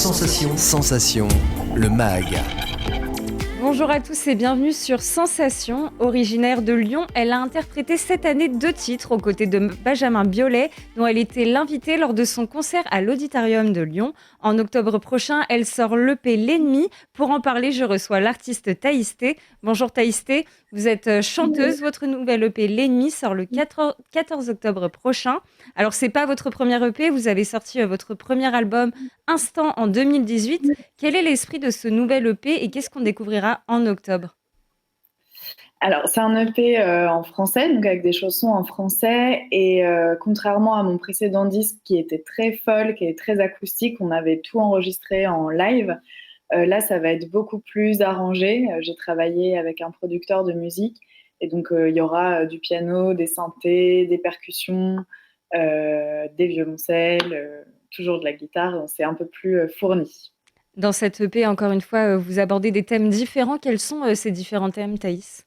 Sensation, le MAG. Bonjour à tous et bienvenue sur Sensation. Originaire de Lyon, elle a interprété cette année 2 titres aux côtés de Benjamin Biolay, dont elle était l'invitée lors de son concert à l'Auditorium de Lyon. En octobre prochain, elle sort l'EP L'Ennemi. Pour en parler, je reçois l'artiste Thaïsté. Bonjour Thaïsté, vous êtes chanteuse. Votre nouvelle EP L'Ennemi sort le 14 octobre prochain. Alors, c'est pas votre première EP, vous avez sorti votre premier album Instant en 2018. Quel est l'esprit de ce nouvel EP et qu'est-ce qu'on découvrira en octobre? Alors, c'est un EP en français, donc avec des chansons en français. Et contrairement à mon précédent disque qui était très folk et très acoustique, on avait tout enregistré en live. Là, ça va être beaucoup plus arrangé. J'ai travaillé avec un producteur de musique. Et donc, il y aura du piano, des synthés, des percussions, des violoncelles, toujours de la guitare. C'est un peu plus fourni. Dans cette EP, encore une fois, vous abordez des thèmes différents. Quels sont ces différents thèmes, Thaïs?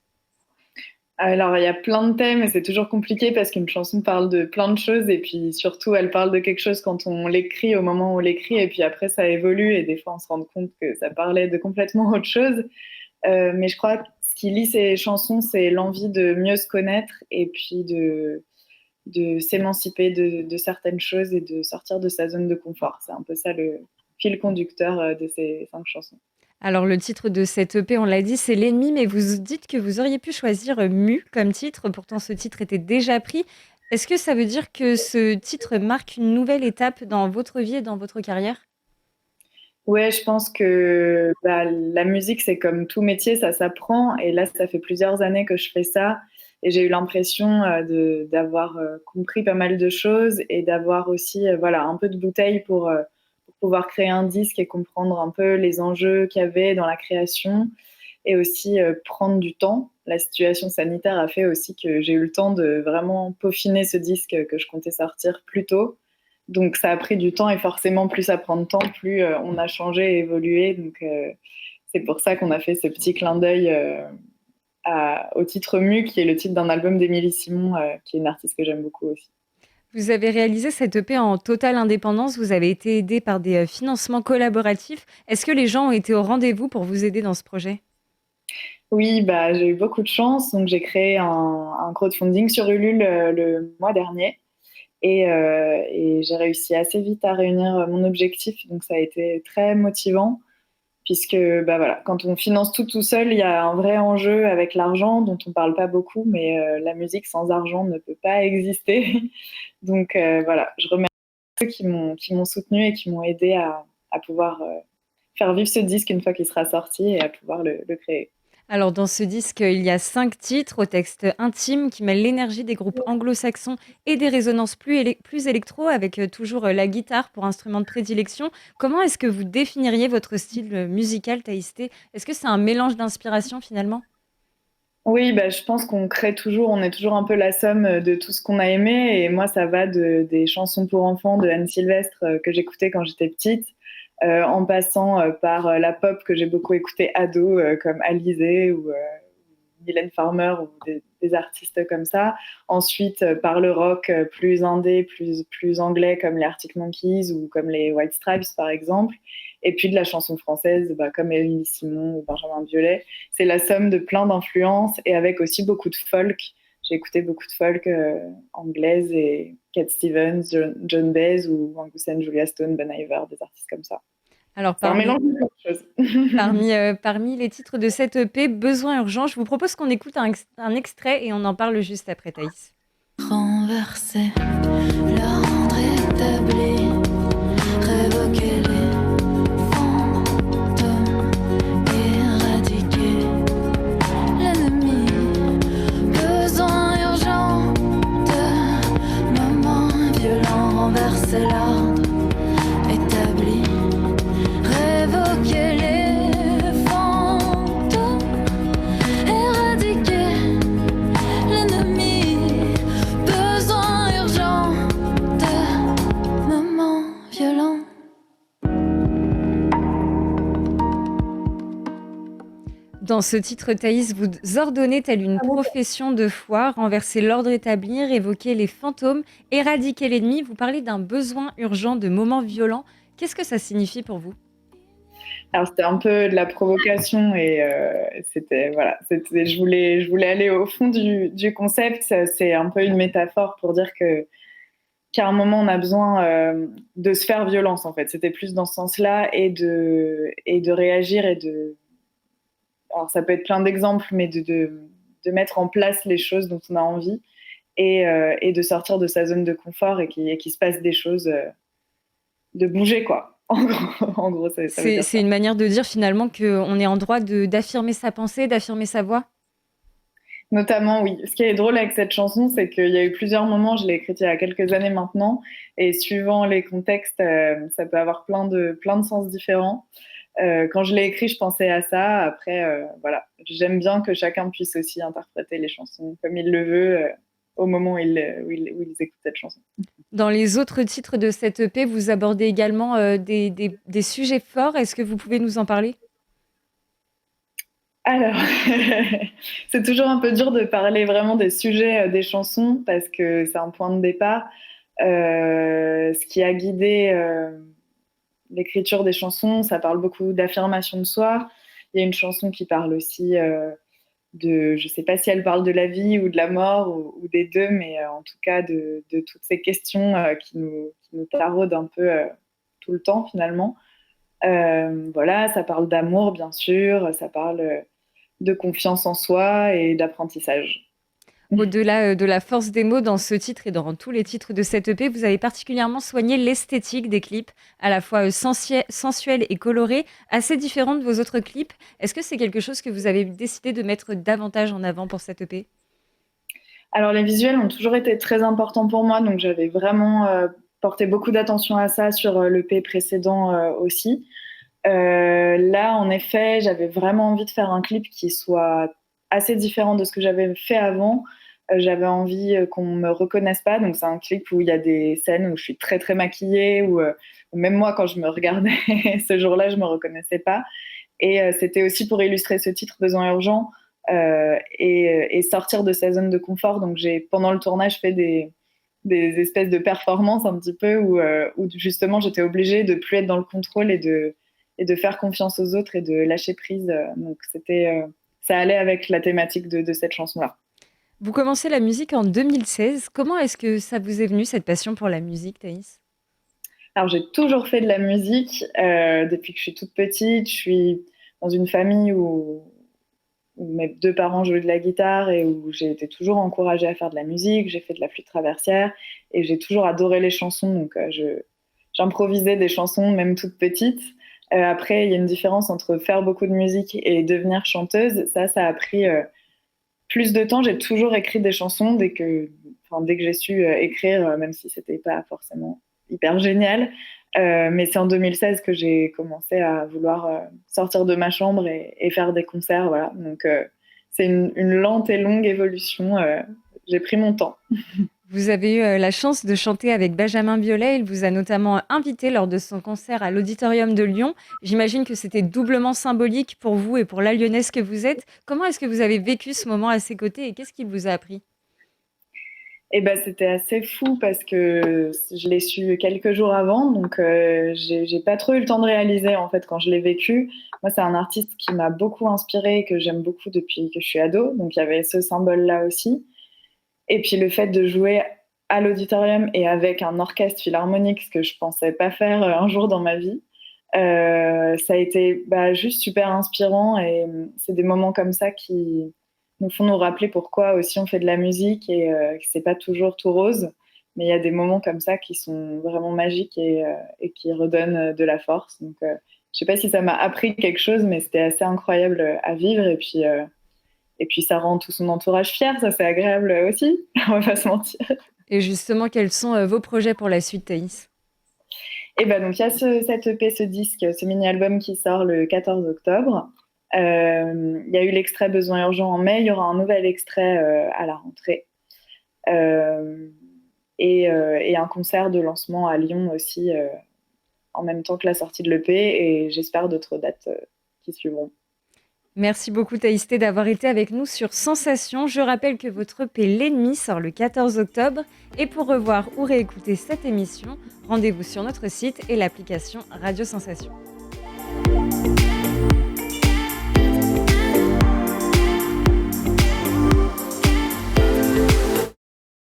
Alors, il y a plein de thèmes et c'est toujours compliqué parce qu'une chanson parle de plein de choses et puis surtout, elle parle de quelque chose quand on l'écrit, au moment où on l'écrit, et puis après, ça évolue et des fois, on se rend compte que ça parlait de complètement autre chose. Mais je crois que ce qui lie ces chansons, c'est l'envie de mieux se connaître et puis de s'émanciper de certaines choses et de sortir de sa zone de confort. C'est un peu ça le fil conducteur de ces 5 chansons. Alors, le titre de cette EP, on l'a dit, c'est L'Ennemi, mais vous dites que vous auriez pu choisir Mu comme titre. Pourtant, ce titre était déjà pris. Est-ce que ça veut dire que ce titre marque une nouvelle étape dans votre vie et dans votre carrière? Ouais, je pense que la musique, c'est comme tout métier, ça s'apprend. Et là, ça fait plusieurs années que je fais ça. Et j'ai eu l'impression d'avoir compris pas mal de choses et d'avoir aussi voilà, un peu de bouteille pour pouvoir créer un disque et comprendre un peu les enjeux qu'il y avait dans la création. Et aussi prendre du temps. La situation sanitaire a fait aussi que j'ai eu le temps de vraiment peaufiner ce disque que je comptais sortir plus tôt. Donc ça a pris du temps et forcément plus ça prend de temps, plus on a changé et évolué. Donc c'est pour ça qu'on a fait ce petit clin d'œil au titre Mu, qui est le titre d'un album d'Émilie Simon, qui est une artiste que j'aime beaucoup aussi. Vous avez réalisé cette EP en totale indépendance. Vous avez été aidé par des financements collaboratifs. Est-ce que les gens ont été au rendez-vous pour vous aider dans ce projet? Oui, j'ai eu beaucoup de chance. Donc j'ai créé un crowdfunding sur Ulule le mois dernier. Et j'ai réussi assez vite à réunir mon objectif, donc ça a été très motivant, puisque voilà, quand on finance tout seul, il y a un vrai enjeu avec l'argent dont on ne parle pas beaucoup, mais la musique sans argent ne peut pas exister. Donc voilà, je remercie ceux qui m'ont soutenu et qui m'ont aidé à pouvoir faire vivre ce disque une fois qu'il sera sorti et à pouvoir le créer. Alors, dans ce disque, il y a 5 titres au texte intime qui mêlent l'énergie des groupes anglo-saxons et des résonances plus électro, avec toujours la guitare pour instrument de prédilection. Comment est-ce que vous définiriez votre style musical, Thaïsté? Est-ce que c'est un mélange d'inspiration finalement? Oui, je pense qu'on crée toujours, on est toujours un peu la somme de tout ce qu'on a aimé. Et moi, ça va des chansons pour enfants de Anne Sylvestre que j'écoutais quand j'étais petite, en passant par la pop que j'ai beaucoup écoutée ado, comme Alizée ou Mylène Farmer ou des artistes comme ça. Ensuite, par le rock plus indé, plus anglais, comme les Arctic Monkeys ou comme les White Stripes, par exemple. Et puis de la chanson française, comme Émilie Simon ou Benjamin Biolay. C'est la somme de plein d'influences et avec aussi beaucoup de folk. J'ai écouté beaucoup de folk anglaise et Cat Stevens, John Baez ou Angus and Julia Stone, Ben Iver, des artistes comme ça. Alors, C'est un mélange de plein de choses. parmi les titres de cette EP, Besoin urgent, je vous propose qu'on écoute un extrait et on en parle juste après, Thaïs. Renverser l'ordre établi, révoquer les fantômes, éradiquer l'ennemi. Besoin urgent de moments violents, renverser l'ordre établi, révoquer les fantômes, éradiquer l'ennemi. Besoin urgent de moments violents. Dans ce titre, Thaïs, vous ordonnez, telle une profession de foi, renverser l'ordre établi, révoquer les fantômes, éradiquer l'ennemi. Vous parlez d'un besoin urgent de moments violents. Qu'est-ce que ça signifie pour vous? Alors c'était un peu de la provocation et c'était voilà, je voulais aller au fond du concept. C'est un peu une métaphore pour dire que qu'à un moment on a besoin de se faire violence en fait. C'était plus dans ce sens-là et de réagir et de alors ça peut être plein d'exemples, mais de mettre en place les choses dont on a envie et de sortir de sa zone de confort et qu'il se passe des choses, de bouger quoi. En gros, ça veut dire C'est ça. une manière de dire finalement qu'on est en droit d'affirmer sa pensée, d'affirmer sa voix? Notamment, oui. Ce qui est drôle avec cette chanson, c'est qu'il y a eu plusieurs moments, je l'ai écrite il y a quelques années maintenant, et suivant les contextes, ça peut avoir plein de sens différents. Quand je l'ai écrit, je pensais à ça. Après, voilà, j'aime bien que chacun puisse aussi interpréter les chansons comme il le veut au moment où ils écoutent cette chanson. Dans les autres titres de cette EP, vous abordez également, des sujets forts. Est-ce que vous pouvez nous en parler? Alors, c'est toujours un peu dur de parler vraiment des sujets des chansons parce que c'est un point de départ. Ce qui a guidé l'écriture des chansons, ça parle beaucoup d'affirmation de soi. Il y a une chanson qui parle aussi je sais pas si elle parle de la vie ou de la mort ou des deux, mais en tout cas de toutes ces questions qui nous taraudent un peu tout le temps finalement. Voilà, ça parle d'amour bien sûr, ça parle de confiance en soi et d'apprentissage. Au-delà, de la force des mots dans ce titre et dans tous les titres de cette EP, vous avez particulièrement soigné l'esthétique des clips, à la fois, sensuelle et colorée, assez différente de vos autres clips. Est-ce que c'est quelque chose que vous avez décidé de mettre davantage en avant pour cette EP? Alors les visuels ont toujours été très importants pour moi, donc j'avais vraiment porté beaucoup d'attention à ça sur l'EP précédent aussi. Là, en effet, j'avais vraiment envie de faire un clip qui soit assez différent de ce que j'avais fait avant. J'avais envie qu'on me reconnaisse pas, donc c'est un clip où il y a des scènes où je suis très très maquillée, où même moi quand je me regardais ce jour-là, je me reconnaissais pas. Et c'était aussi pour illustrer ce titre Besoin urgent et sortir de sa zone de confort. Donc j'ai pendant le tournage fait des espèces de performances un petit peu où justement j'étais obligée de plus être dans le contrôle et de faire confiance aux autres et de lâcher prise. Donc ça allait avec la thématique de cette chanson-là. Vous commencez la musique en 2016. Comment est-ce que ça vous est venu, cette passion pour la musique, Thaïs? Alors j'ai toujours fait de la musique depuis que je suis toute petite. Je suis dans une famille où mes deux parents jouaient de la guitare et où j'ai été toujours encouragée à faire de la musique. J'ai fait de la flûte traversière et j'ai toujours adoré les chansons. Donc j'improvisais des chansons même toute petite. Après, il y a une différence entre faire beaucoup de musique et devenir chanteuse. Ça a pris plus de temps. J'ai toujours écrit des chansons dès que j'ai su écrire, même si c'était pas forcément hyper génial. Mais c'est en 2016 que j'ai commencé à vouloir sortir de ma chambre et faire des concerts. Voilà. Donc c'est une lente et longue évolution. J'ai pris mon temps. Vous avez eu la chance de chanter avec Benjamin Biolay. Il vous a notamment invité lors de son concert à l'Auditorium de Lyon. J'imagine que c'était doublement symbolique pour vous et pour la Lyonnaise que vous êtes. Comment est-ce que vous avez vécu ce moment à ses côtés et qu'est-ce qu'il vous a appris? Et ben, c'était assez fou parce que je l'ai su quelques jours avant, donc j'ai pas trop eu le temps de réaliser en fait quand je l'ai vécu. Moi, c'est un artiste qui m'a beaucoup inspirée et que j'aime beaucoup depuis que je suis ado, donc il y avait ce symbole-là aussi. Et puis le fait de jouer à l'auditorium et avec un orchestre philharmonique, ce que je pensais pas faire un jour dans ma vie, ça a été juste super inspirant et c'est des moments comme ça qui nous font nous rappeler pourquoi aussi on fait de la musique et que c'est pas toujours tout rose, mais il y a des moments comme ça qui sont vraiment magiques et qui redonnent de la force. Donc je sais pas si ça m'a appris quelque chose, mais c'était assez incroyable à vivre et puis ça rend tout son entourage fier, ça c'est agréable aussi, on va pas se mentir. Et justement, quels sont vos projets pour la suite, Thaïs? Et ben donc il y a cette EP, ce disque, ce mini-album qui sort le 14 octobre. Il y a eu l'extrait Besoin urgent en mai, il y aura un nouvel extrait à la rentrée. Et un concert de lancement à Lyon aussi en même temps que la sortie de l'EP et j'espère d'autres dates qui suivront. Merci beaucoup Thaïsté d'avoir été avec nous sur Sensation. Je rappelle que votre EP L'Ennemi sort le 14 octobre. Et pour revoir ou réécouter cette émission, rendez-vous sur notre site et l'application Radio Sensation.